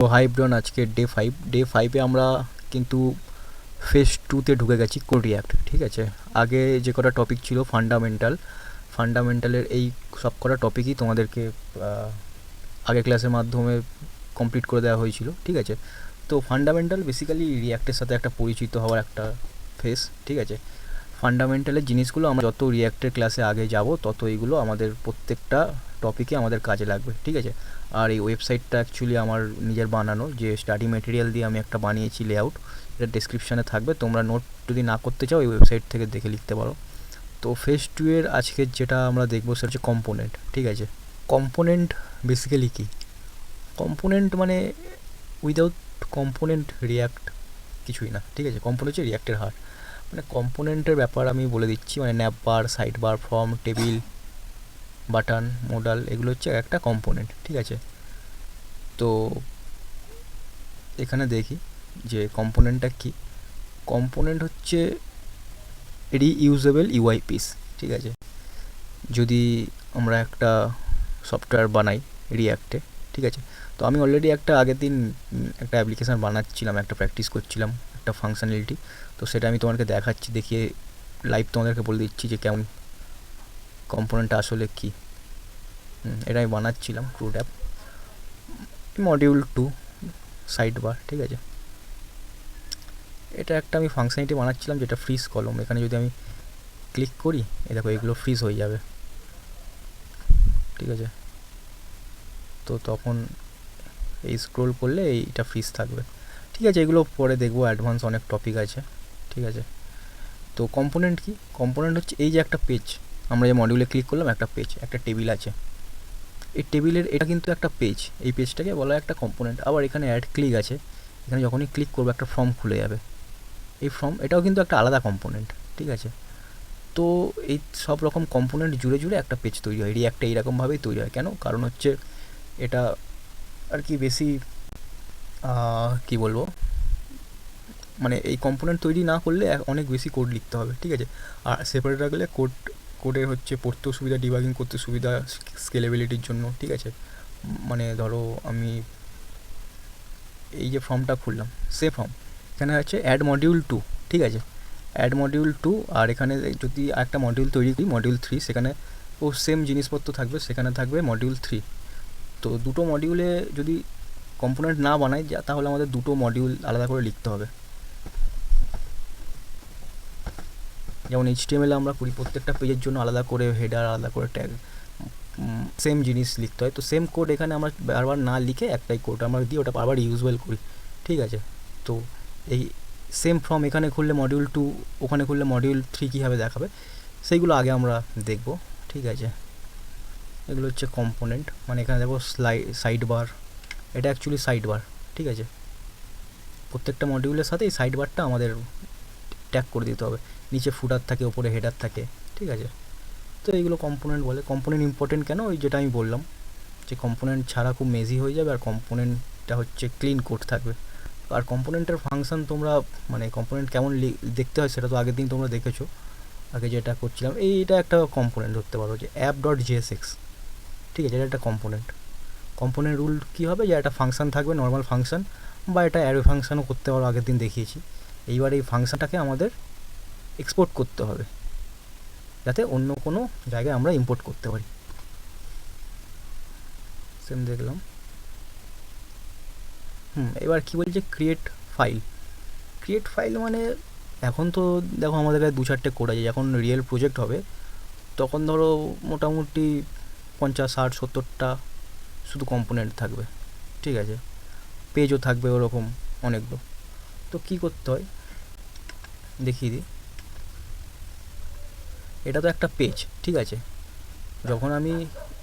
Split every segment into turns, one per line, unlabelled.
তো হাই ব্রন, আজকে ডে 5 আমরা কিন্তু ফেজ 2তে ঢুকে গেছি কোড রিয়াক্ট। ঠিক আছে, আগে যে কটা টপিক ছিল ফান্ডামেন্টালের এই সব কটা টপিকই তোমাদেরকে আগে ক্লাসের মাধ্যমে কমপ্লিট করে দেওয়া হয়েছিল। ঠিক আছে, তো ফান্ডামেন্টাল বেসিক্যালি রিয়াক্টের সাথে একটা পরিচিত হওয়ার একটা ফেজ। ঠিক আছে, ফান্ডামেন্টালের জিনিসগুলো আমরা যত রিয়াক্টের ক্লাসে আগে যাব তত এইগুলো আমাদের প্রত্যেকটা টপিকে আমাদের কাজে লাগবে। ঠিক আছে, আর এই ওয়েবসাইটটা অ্যাকচুয়ালি আমার নিজের বানানো, যে স্টাডি ম্যাটেরিয়াল দিয়ে আমি একটা বানিয়েছি লেআউট, এটা ডেসক্রিপশানে থাকবে, তোমরা নোট যদি না করতে চাও এই ওয়েবসাইট থেকে দেখে লিখতে পারো। তো ফেজ 2 এর আজকে যেটা আমরা দেখবো সেটা হচ্ছে কম্পোনেন্ট। ঠিক আছে, কম্পোনেন্ট বেসিক্যালি কী? কম্পোনেন্ট মানে উইদাউট কম্পোনেন্ট রিয়াক্ট কিছুই না। ঠিক আছে, কম্পোনেন্ট হচ্ছে রিয়াক্টের হার। মানে কম্পোনেন্টের ব্যাপার আমি বলে দিচ্ছি, মানে nav bar, side bar, form, table, button, modal, এগুলো হচ্ছে একটা কম্পোনেন্ট। ঠিক আছে, তো এখানে দেখি যে কম্পোনেন্টটা কী। কম্পোনেন্ট হচ্ছে রিইউজেবল ইউআই পিস। ঠিক আছে, যদি আমরা একটা সফটওয়্যার বানাই রিয়াক্টে, ঠিক আছে, তো আমি অলরেডি একটা আগের দিন একটা অ্যাপ্লিকেশান বানাচ্ছিলাম, একটা প্র্যাকটিস করছিলাম একটা ফাংশনালিটি, তো সেটা আমি তোমাদেরকে দেখাচ্ছি, দেখিয়ে লাইভ তোমাদেরকে বলে দিচ্ছি যে কেমন কম্পোনেন্টটা আসলে কী। এটা আমি বানাচ্ছিলাম CRUD app module 2 side bar. ঠিক আছে, এটা একটা আমি ফাংশনালিটি বানাচ্ছিলাম যেটা ফ্রিজ কলম। এখানে যদি আমি ক্লিক করি, এই দেখো এগুলো ফ্রিজ হয়ে যাবে। ঠিক আছে, তো তখন এই স্ক্রোল করলে এইটা ফ্রিজ থাকবে। ঠিক আছে, এগুলো পরে দেখবো, অ্যাডভান্স অনেক টপিক আছে। ঠিক আছে, তো কম্পোনেন্ট কি? কম্পোনেন্ট হচ্ছে এই যে একটা পেজ, আমরা যে মডিউলে ক্লিক করলাম একটা পেজ, একটা টেবিল আছে, এই টেবিলের এটা কিন্তু একটা পেজ, এই পেজটাকে বলা হয় একটা কম্পোনেন্ট। আবার এখানে অ্যাড ক্লিক আছে, এখানে যখনই ক্লিক করবো একটা ফর্ম খুলে যাবে, এই ফর্ম, এটাও কিন্তু একটা আলাদা কম্পোনেন্ট। ঠিক আছে, তো এই সব রকম কম্পোনেন্ট জুড়ে জুড়ে একটা পেজ তৈরি হয়। রিয়াক্টটা এইরকমভাবেই তৈরি হয়। কেন? কারণ হচ্ছে এটা আর কি বেশি কি বলবো, মানে এই কম্পোনেন্ট তৈরি না করলে অনেক বেশি কোড লিখতে হবে। ঠিক আছে, আর সেপারেট রাখলে কোডের হচ্ছে পড়তেও সুবিধা, ডিবাগিং করতে সুবিধা, স্কেলেবিলিটির জন্য। ঠিক আছে, মানে ধরো আমি এই যে ফর্মটা খুললাম, সে ফর্ম, এখানে আছে অ্যাড মডিউল 2। ঠিক আছে, অ্যাড মডিউল 2, আর এখানে যদি একটা মডিউল তৈরি করি মডিউল 3, সেখানে ও সেম জিনিসপত্র থাকবে, সেখানে থাকবে মডিউল 3। তো দুটো মডিউলে যদি কম্পোনেন্ট না বানাই তাহলে আমাদের দুটো মডিউল আলাদা করে লিখতে হবে। যেমন HTML আমরা করি, প্রত্যেকটা পেজের জন্য আলাদা করে হেডার, আলাদা করে ট্যাগ, সেম জিনিস লিখতে হয়। তো সেম কোড এখানে আমরা বারবার না লিখে একটাই কোড আমরা দিই, ওটা বারবার ইউজুয়াল করি। ঠিক আছে, তো এই সেম ফর্ম এখানে খুললে মডিউল 2, ওখানে খুললে মডিউল 3 কীভাবে দেখাবে সেইগুলো আগে আমরা দেখব। ঠিক আছে, এগুলো হচ্ছে কম্পোনেন্ট। মানে এখানে দেখো সাইড বার, এটা অ্যাকচুয়ালি সাইড বার। ঠিক আছে, প্রত্যেকটা মডিউলের সাথে এই সাইড বারটা আমাদের ট্যাগ করে দিতে হবে। নিচে ফুটার থাকে, ওপরে হেডার থাকে। ঠিক আছে, তো এইগুলো কম্পোনেন্ট বলে। কম্পোনেন্ট ইম্পর্টেন্ট কেন? ওই যেটা আমি বললাম যে কম্পোনেন্ট ছাড়া খুব মেজি হয়ে যাবে, আর কম্পোনেন্টটা হচ্ছে ক্লিন কোড থাকবে। আর কম্পোনেন্টের ফাংশন তোমরা, মানে কম্পোনেন্ট কেমন দেখতে হয় সেটা তো আগের দিন তোমরা দেখেছো। আগে যেটা করছিলাম এইটা একটা কম্পোনেন্ট ধরতে পারো, যে app.jsx। ঠিক আছে, এটা একটা কম্পোনেন্ট। কম্পোনেন্ট রুল কী হবে, যে একটা ফাংশন থাকবে, নর্মাল ফাংশন, বা এটা অ্যারো ফাংশনও করতে পারো, আগের দিন দেখিয়েছি। এইবার এই ফাংশনটাকে আমাদের এক্সপোর্ট করতে হবে যাতে অন্য কোনো জায়গায় আমরা ইম্পোর্ট করতে পারি। সেম দেখলাম। এবার কি বলছে, ক্রিয়েট ফাইল মানে এখন তো দেখো আমাদের কাছে 2-4টে কোড আছে। যখন রিয়েল প্রজেক্ট হবে তখন ধরো মোটামুটি 50-60-70টা শুধু কম্পোনেন্ট থাকবে। ঠিক আছে, পেজও থাকবে ওরকম অনেকগুলো। তো কী করতে হয় দেখিয়ে দিই। এটা তো একটা পেজ। ঠিক আছে, যখন আমি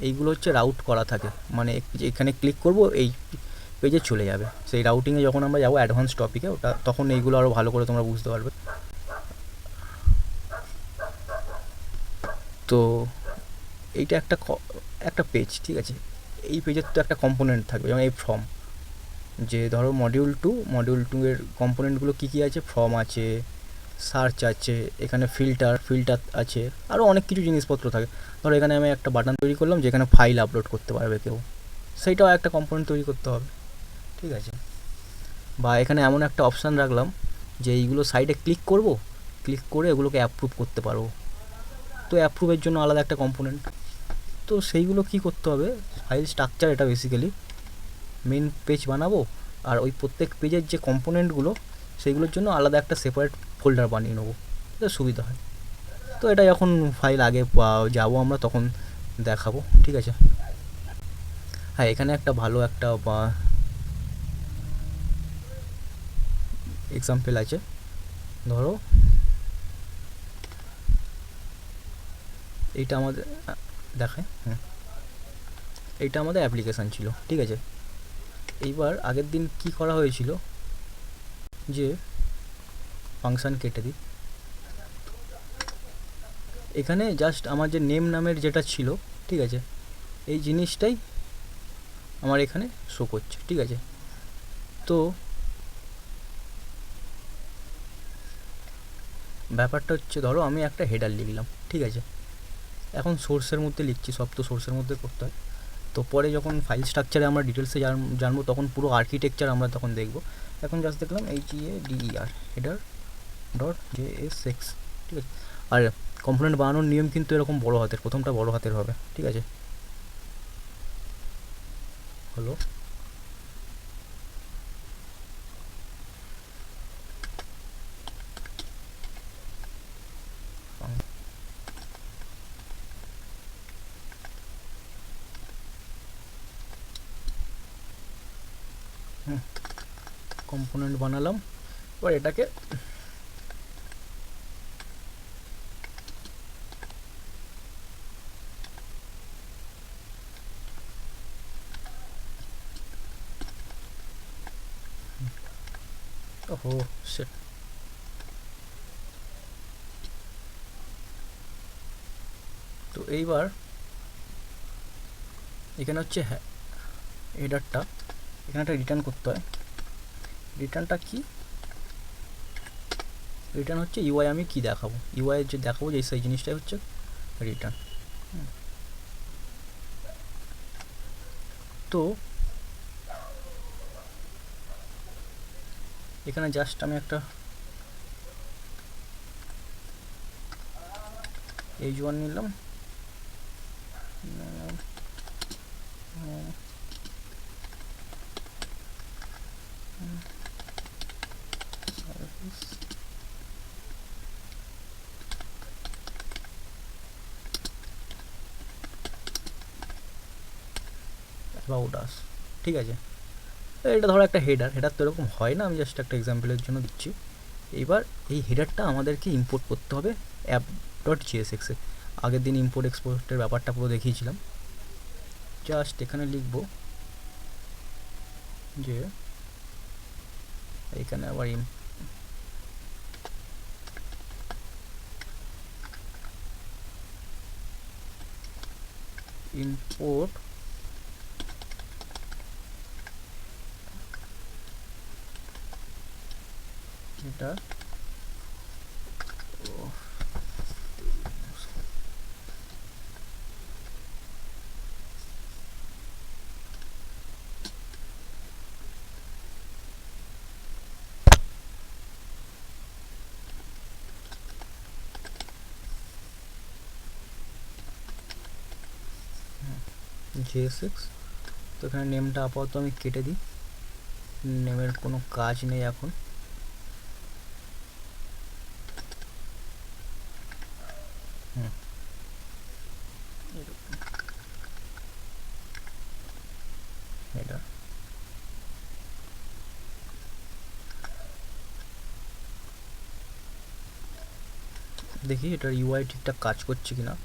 এইগুলো হচ্ছে রাউট করা থাকে, মানে এখানে ক্লিক করব এই পেজে চলে যাবে। সেই রাউটিংয়ে যখন আমরা যাবো অ্যাডভান্স টপিকে, ওটা তখন এইগুলো আরও ভালো করে তোমরা বুঝতে পারবে। তো এইটা একটা পেজ। ঠিক আছে, এই পেজের তো একটা কম্পোনেন্ট থাকবে, যেমন এই ফর্ম। যে ধরো মডিউল 2 এর কম্পোনেন্টগুলো কী কী আছে, ফর্ম আছে, সার্চ আছে, এখানে ফিল্টার আছে, আরও অনেক কিছু জিনিসপত্র থাকে। ধরো এখানে আমি একটা বাটন তৈরি করলাম যেখানে ফাইল আপলোড করতে পারবে কেউ, সেইটাও একটা কম্পোনেন্ট তৈরি করতে হবে। ঠিক আছে। বা এখানে এমন একটা অপশান রাখলাম যে এইগুলো সাইডে ক্লিক করব, ক্লিক করে এগুলোকে অ্যাপ্রুভ করতে পারবো। তো অ্যাপ্রুভের জন্য আলাদা একটা কম্পোনেন্ট। তো সেইগুলো কি করতে হবে, ফাইল স্ট্রাকচার এটা বেসিক্যালি মেন পেজ বানাবো, আর ওই প্রত্যেক পেজের যে কম্পোনেন্টগুলো সেইগুলোর জন্য আলাদা একটা সেপারেট ফোল্ডার বানিয়ে নেবো, এটা সুবিধা হয়। তো এটা যখন ফাইল আগে যাবো আমরা তখন দেখাবো, ঠিক আছে। হ্যাঁ, এখানে একটা ভালো একটা এক্সাম্পল আছে। ধরো এইটা আমাদের দেখায়, এইটা আমাদের অ্যাপ্লিকেশান ছিল, ঠিক আছে। এইবার আগের দিন কি করা হয়েছিল, যে ফাংশান কেটে দিই, এখানে জাস্ট আমার যে নেম নামের যেটা ছিল, ঠিক আছে, এই জিনিসটাই আমার এখানে শো করছে, ঠিক আছে। তো ব্যাপারটা হচ্ছে, ধরো আমি একটা হেডার লিখলাম, ঠিক আছে, এখন সোর্সের মধ্যে লিখছি, সব তো সোর্সের মধ্যে করতে হয়। তো পরে যখন ফাইল স্ট্রাকচারে আমরা ডিটেলসে জানবো তখন পুরো আর্কিটেকচার আমরা তখন দেখবো। এখন জাস্ট দেখলাম HEADER হেডার .jsx, ঠিক আছে। আর কম্পোনেন্ট বানানোর নিয়ম কিন্তু এরকম বড় হাতের, প্রথমটা বড় হাতের হবে, ঠিক আছে। হলো কম্পোনেন্ট বানালাম, এবার এটাকে ওহো সেট। তো এইবার এখানে হচ্ছে হেডারটা, এখানে একটা রিটার্ন করতে হয়। রিটার্নটা কি, রিটার্ন হচ্ছে ইউআই আমি কি দেখাবো, ইউআই যে দেখাবো যে সেই জিনিসটাই হচ্ছে রিটার্ন। তো এখানে জাস্ট আমি একটা H1 নিলাম, অ্যাবাউট আস, ঠিক আছে। এটা ধরো একটা হেডার, হেডার তো এরকম হয় না, আমি জাস্ট একটা এক্সাম্পলের জন্য দিচ্ছি। এইবার এই হেডারটা আমাদেরকে ইম্পোর্ট করতে হবে app.jsx এ। আগের দিন ইম্পোর্ট এক্সপোর্টের ব্যাপারটা পুরো দেখিয়েছিলাম। জাস্ট এখানে লিখব যে এখানে আবার ইম্পোর্ট এটা JSX। তো এখানে নেমটা আপাতত আমি কেটে দিই, নেমের কোনো কাজ নেই এখন। এটা দেখি এটার ইউআই ঠিকঠাক কাজ করছে কিনা।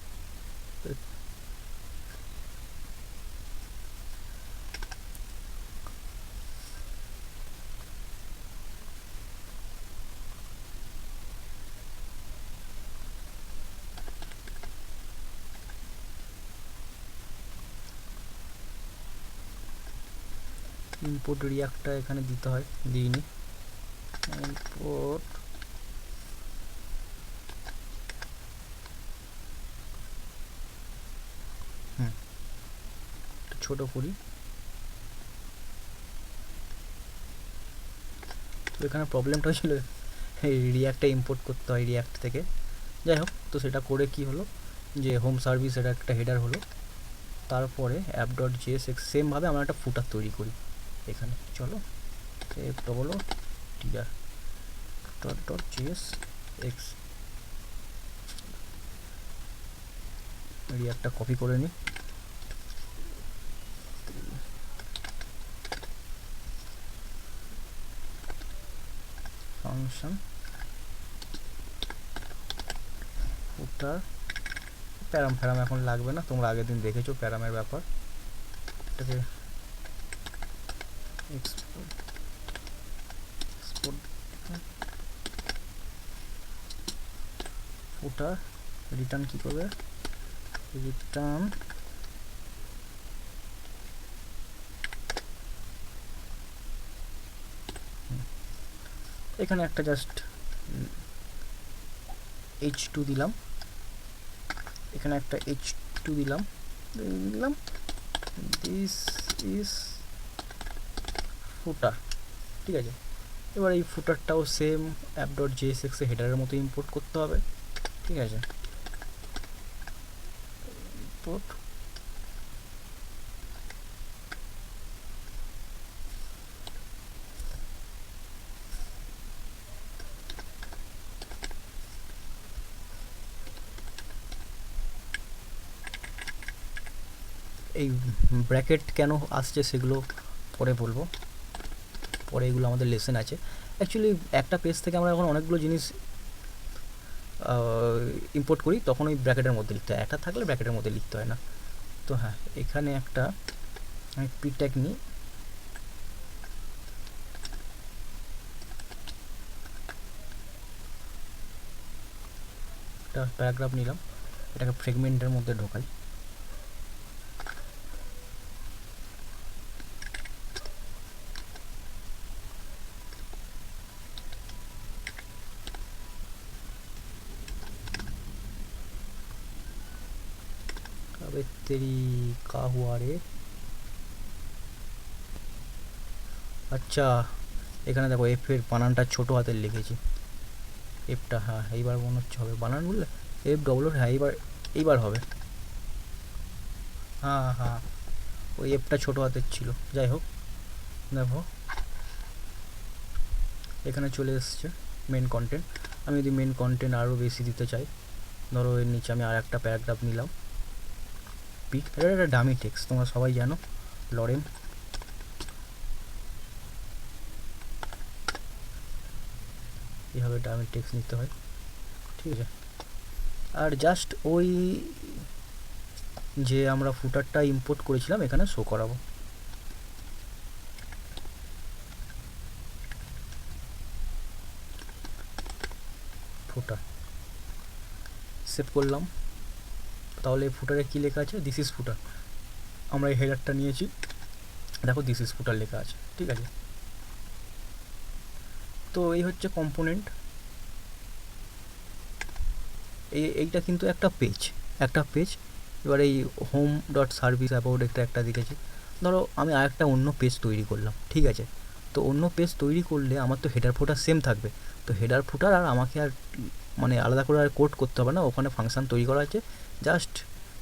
ইম্পোর্ট রিয়াক্টটা এখানে দিতে হয়, দিইনি। ইম্পোর্ট ছোটো করি, তো এখানে প্রবলেমটা ছিল এই রিয়াক্টটা ইম্পোর্ট করতে হয় রিয়াক্ট থেকে। যাই হোক, তো সেটা করে কি হলো যে হোম সার্ভিস এটা একটা হেডার হলো, তারপরে অ্যাপ ডট জিএসএক্স সেমভাবে আমরা একটা ফুটার তৈরি করি এখানে। চলো একটা বলো টিআর ডট ডট জিএসএক্স রিয়াক্টটা কপি করে নিই, ফাংশন ফুটার প্যারাম ফ্যারাম এখন লাগবে না, তোমরা আগের দিন দেখেছো প্যারামের ব্যাপার। এটাকে এক্সপোর্ট ফুটার রিটার্ন কী করবে, রিটার্ন এখানে একটা জাস্ট h2 দিলাম, এখানে একটা h2 দিলাম, দিস ইজ ফুটার। ঠিক আছে, এবার এই ফুটারটাও সেম অ্যাপ ডট জিএসএক্স এ হেডারের মতো ইম্পোর্ট করতে হবে। ঠিক আছে, ইম্পোর্ট এই ব্র্যাকেট কেন আসছে সেগুলো পরে বলবো, পরে এগুলো আমাদের লেসন আছে। অ্যাকচুয়ালি একটা পেজ থেকে আমরা এখন অনেকগুলো জিনিস ইম্পোর্ট করি, তখন ওই ব্র্যাকেটের মধ্যে লিখতে হয়, একটা থাকলে ব্র্যাকেটের মধ্যে লিখতে হয় না। তো হ্যাঁ, এখানে একটা আমি পি ট্যাগ নিই, একটা প্যারাগ্রাফ নিলাম, এটাকে ফ্রেগমেন্টের মধ্যে ঢোকাই। अबे तेरी का हुआ रे, আচ্ছা এখানে দেখো এফ এর বানানটা ছোটো হাতের লিখেছি, এফটা হ্যাঁ এইবার মনে হচ্ছে হবে, বানান বললে এফ ডবল, হ্যাঁ এইবার হবে, হ্যাঁ হ্যাঁ ওই এফটা ছোটো হাতের ছিল। যাই হোক, দেখো এখানে চলে এসছে মেন কন্টেন্ট। আমি যদি মেন কন্টেন্ট আরও বেশি দিতে চাই, ধরো এর নিচে আমি আর একটা প্যারাগ্রাফ নিলাম, পিক, এটা একটা ডামি টেক্সট তোমরা সবাই জানো, লরেম, এইভাবে ডামি টেক্সট নিতে হয়। ঠিক আছে, আর জাস্ট ওই যে আমরা ফুটারটা ইম্পোর্ট করেছিলাম এখানে শো করাবো। ফুটার সেভ করলাম, তাহলে ফুটারে কী লেখা আছে, দিস ইজ ফুটার। আমরা এই হেডারটা নিয়েছি, দেখো দিস ইজ ফুটার লেখা আছে। ঠিক আছে, তো এই হচ্ছে কম্পোনেন্ট। এইটা কিন্তু একটা পেজ। এবার এই হোম ডট সার্ভিস অ্যাবাউট একটা দিকেছি, ধরো আমি আর একটা অন্য পেজ তৈরি করলাম। ঠিক আছে, তো অন্য পেজ তৈরি করলে আমার তো হেডার ফুটার সেম থাকবে, তো হেডার ফুটার আর আমাকে আর মানে আলাদা করে আর কোড করতে হবে না, ওখানে ফাংশান তৈরি করা আছে। জাস্ট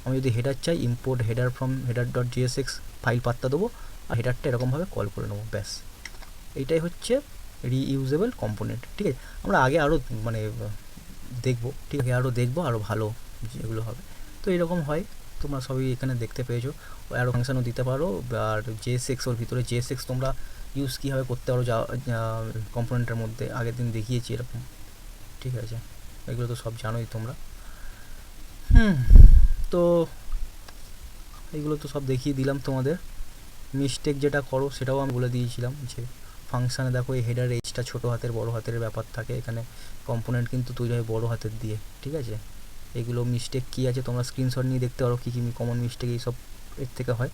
আমি যদি হেডার চাই, import header from header dot GSX file পাত্তা দেবো, আর হেডারটা এরকমভাবে কল করে নেবো, ব্যাস। এইটাই হচ্ছে রিইউজেবল কম্পোনেন্ট। ঠিক আছে, আমরা আগে আরও মানে দেখবো, ঠিক আছে আরও দেখবো, আরও ভালো যেগুলো হবে। তো এরকম হয়, তোমরা সবই এখানে দেখতে পেয়েছো। আরও ফাংশানও দিতে পারো, আর জেএসএক্স ওর ভিতরে জেএসএক্স তোমরা ইউজ কীভাবে করতে পারো যা কম্পোনেন্টের মধ্যে আগের দিন দেখিয়েছি এরকম। ঠিক আছে, এগুলো তো সব জানোই তোমরা। তো এগুলো তো সব দেখিয়ে দিলাম তোমাদের। মিস্টেক যেটা করো সেটাও আমি বলে দিয়েছিলাম, যে ফাংশানে দেখো এই হেডার এইচটা ছোটো হাতের বড় হাতের ব্যাপার থাকে, এখানে কম্পোনেন্ট কিন্তু তৈরি হয় বড় হাতের দিয়ে। ঠিক আছে, এগুলো মিস্টেক কী আছে তোমরা স্ক্রিনশট নিয়ে দেখতে পারো, কী কী কমন মিস্টেক এইসব এর থেকে হয়।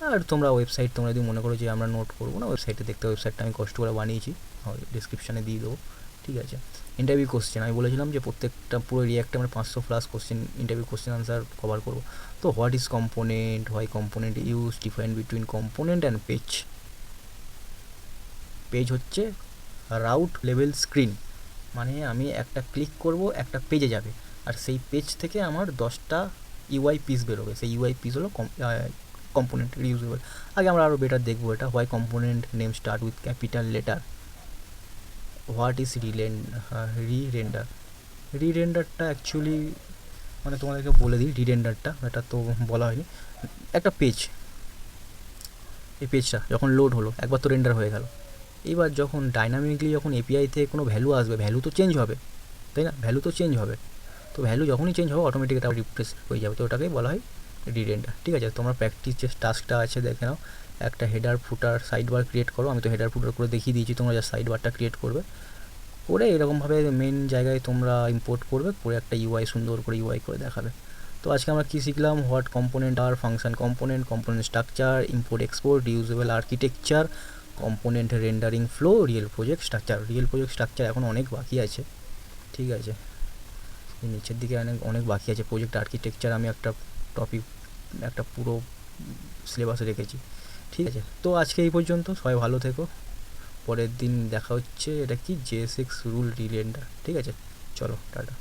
আর তোমরা ওয়েবসাইট, তোমরা যদি মনে করো যে আমরা নোট করবো না, ওয়েবসাইটে দেখতে, ওয়েবসাইটটা আমি কষ্ট করে বানিয়েছি, ডিসক্রিপশানে দিয়ে দেবো। ঠিক আছে, ইন্টারভিউ কোশ্চেন আমি বলেছিলাম যে প্রত্যেকটা পুরো রিয়াক্টে আমরা 500+ question interview question answer cover করবো। তো what is component, why component use, different between component and page. Page হচ্ছে রাউট লেভেল স্ক্রিন, মানে আমি একটা ক্লিক করব একটা পেজে যাবে, আর সেই পেজ থেকে আমার 10টা ইউআই পিস বেরোবে। সেই ইউআই পিস হলো কম্পোনেন্ট রিউজেবল। আগে আমরা আরও বেটার দেখবো এটা। Why component name start with capital letter, what is rerender. রি-রেন্ডারটা অ্যাকচুয়ালি মানে তোমাদেরকে বলে দিই, রি-রেন্ডারটা এটা তো বলা হয়নি। একটা পেজ, এই পেজটা যখন লোড হলো একবার তো রেন্ডার হয়ে গেল, এবার যখন ডাইনামিকলি যখন এপিআই থেকে কোনো ভ্যালু আসবে, ভ্যালু তো চেঞ্জ হবে, তাই না? ভ্যালু তো চেঞ্জ হবে, তো ভ্যালু যখনই চেঞ্জ হবে অটোমেটিক এটা রিফ্রেশ হয়ে যাবে, তো ওটাকেই বলা হয় রি-রেন্ডার। ঠিক আছে, তোমরা প্র্যাকটিস যে টাস্কটা আছে দেখে নাও। একটা হেডার ফুটার সাইড বার ক্রিয়েট করো, আমি তো হেডার ফুটার করে দেখিয়ে দিয়েছি, তোমরা জাস্ট সাইড বারটা ক্রিয়েট করবে, করে এরকমভাবে মেন জায়গায় তোমরা ইম্পোর্ট করবে, করে একটা ইউআই সুন্দর করে ইউআই করে দেখাবে। তো আজকে আমরা কী শিখলাম? হোয়াট কম্পোনেন্ট আর function component, component structure, import export, reusable architecture, component rendering flow, real project structure. Real project structure এখন অনেক বাকি আছে, ঠিক আছে, নিচের দিকে অনেক বাকি আছে। প্রজেক্ট আর্কিটেকচার আমি একটা টপিক, একটা পুরো সিলেবাসে রেখেছি, ঠিক আছে। তো আজকে এই পর্যন্ত, সবাই ভালো থেকো, পরের দিন দেখা হচ্ছে। এটা কি JSX রুল রি-রেন্ডার, ঠিক আছে, চলো টাটা।